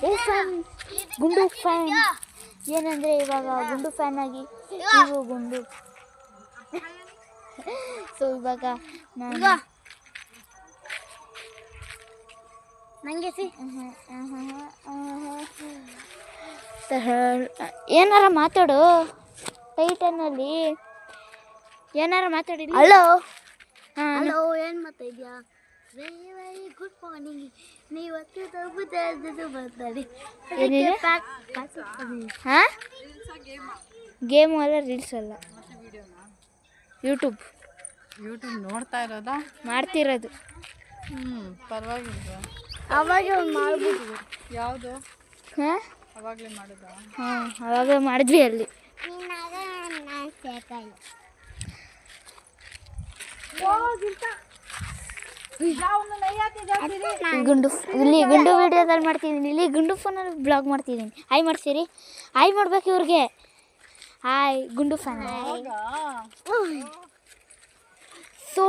ಓ fan, ಗುಂಡು fan ಏನಂದರೆ ಇವಾಗ ಗುಂಡು ಫ್ಯಾನ್ ಆಗಿ ನೀವು ಗುಂಡು. ಸೊ ಇವಾಗ ನಾನು ನನಗೆ ಏನಾರ ಮಾತಾಡು ಟೈಟನ್ನಲ್ಲಿ, ಏನಾರ ಮಾತಾಡಿ. ಹಲೋ ಹಾಂ ಹಲೋ, ಏನು ಮಾತಾಡ್ಯಾ? Very very good morning. ನೀವು ಮಾತಾಡಿ. ಏನಿದೆ? ಹಾಂ, ಗೇಮು ಅಲ್ಲ, ರೀಲ್ಸ್ ಅಲ್ಲ, ಯೂಟ್ಯೂಬ್ ನೋಡ್ತಾ ಇರೋದಾ? ಮಾಡ್ತಿರೋದು. ಪರವಾಗಿಲ್ಲ. ಅವಾಗ ಮಾಡ್ಬೋದು. ಯಾವುದು? ಹಾಂ ಅವಾಗಲೇ ಮಾಡೋದಾ? ಹಾಂ, ಅವಾಗ ಮಾಡಿದ್ವಿ ಅಲ್ಲಿ. ಗುಂಡು ಇಲ್ಲಿ ಗುಂಡು ವಿಡಿಯೋದಲ್ಲಿ ಮಾಡ್ತಿದ್ದೀನಿ, ಇಲ್ಲಿ ಗುಂಡು ಫೋನಲ್ಲಿ ಬ್ಲಾಗ್ ಮಾಡ್ತಿದ್ದೀನಿ. ಹಾಯ್ ಮಾಡ್ತೀರಿ? ಹಾಯ್ ಮಾಡ್ಬೇಕು ಇವ್ರಿಗೆ. ಹಾಯ್ ಗುಂಡು ಫ್ಯಾನ್. ಸೊ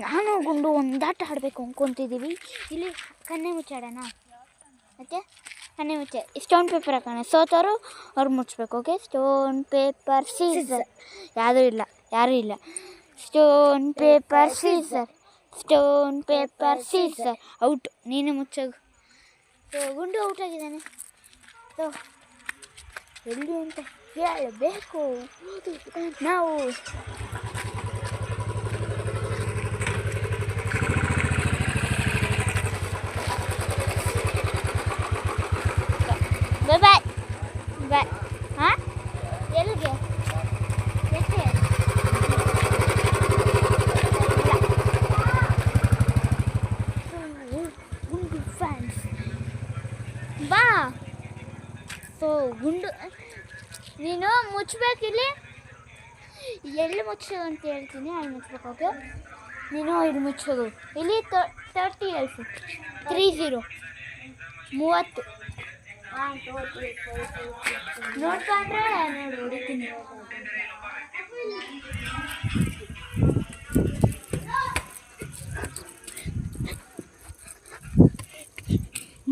ನಾನು ಗುಂಡು ಒಂದಾಟ ಆಡಬೇಕು ಅಂದ್ಕೊತಿದ್ದೀವಿ. ಇಲ್ಲಿ ಕಣ್ಣೆ ಮುಚ್ಚಾಡೋಣ. ಓಕೆ, ಕಣ್ಣೆ ಮುಚ್ಚೆ. ಸ್ಟೋನ್ ಪೇಪರ್ ಹಾಕೋಣ. ಸೋತವರು ಅವ್ರು ಮುಚ್ಚಬೇಕು. Okay, stone paper scissor. ಯಾರೂ ಇಲ್ಲ. Stone paper scissor, stone paper scissor. Out. ನೀನು ಮುಚ್ಚೋದು. ಸೊ ಗುಂಡು ಔಟ್ ಆಗಿದ್ದಾನೆ. ಸೊ ಎಲ್ಲಿ ಅಂತ ಹೇಳಬೇಕು ನಾವು. ಬಾಯ್ ಬಾಯ್ ಬಾಯ್. ಹಾಂ, ಎಲ್ಲಿಗೆ? ಎಷ್ಟೇ ಗುಂಡು ಫ್ಯಾನ್ಸ್ ಬಾ. ಸೊ ಗುಂಡು ನೀನು ಮುಚ್ಚಬೇಕಿಲ್ಲಿ. ಎಲ್ಲಿ ಮುಚ್ಚೋದು ಅಂತ ಹೇಳ್ತೀನಿ, ಅಲ್ಲಿ ಮುಚ್ಚಬೇಕು. ಓಕೆ, ನೀನು ಇಲ್ಲಿ ಮುಚ್ಚೋದು. ಇಲ್ಲಿ 30 ಎಲ್ಸು 30 ನೋಡ್ಕೊಂಡ್ರೆ ನೋಡಿ ಹೊಡಿತೀನಿ.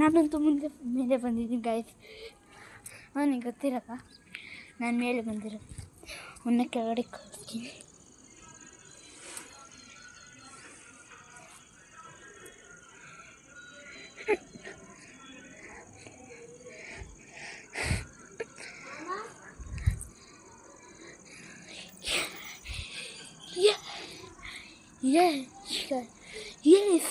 ನಾನಂತೂ ಮೇಲೆ ಬಂದಿದ್ದೀನಿ ಗಾಯ್ಸ್. ಅವನಿಗೆ ಗೊತ್ತಿರಲ್ಲ ನಾನು ಮೇಲೆ ಬಂದಿರೋ. ಅವನ್ನ ಕೆಳಗಡೆ ಕಳಿಸ್ತೀನಿ. Yes.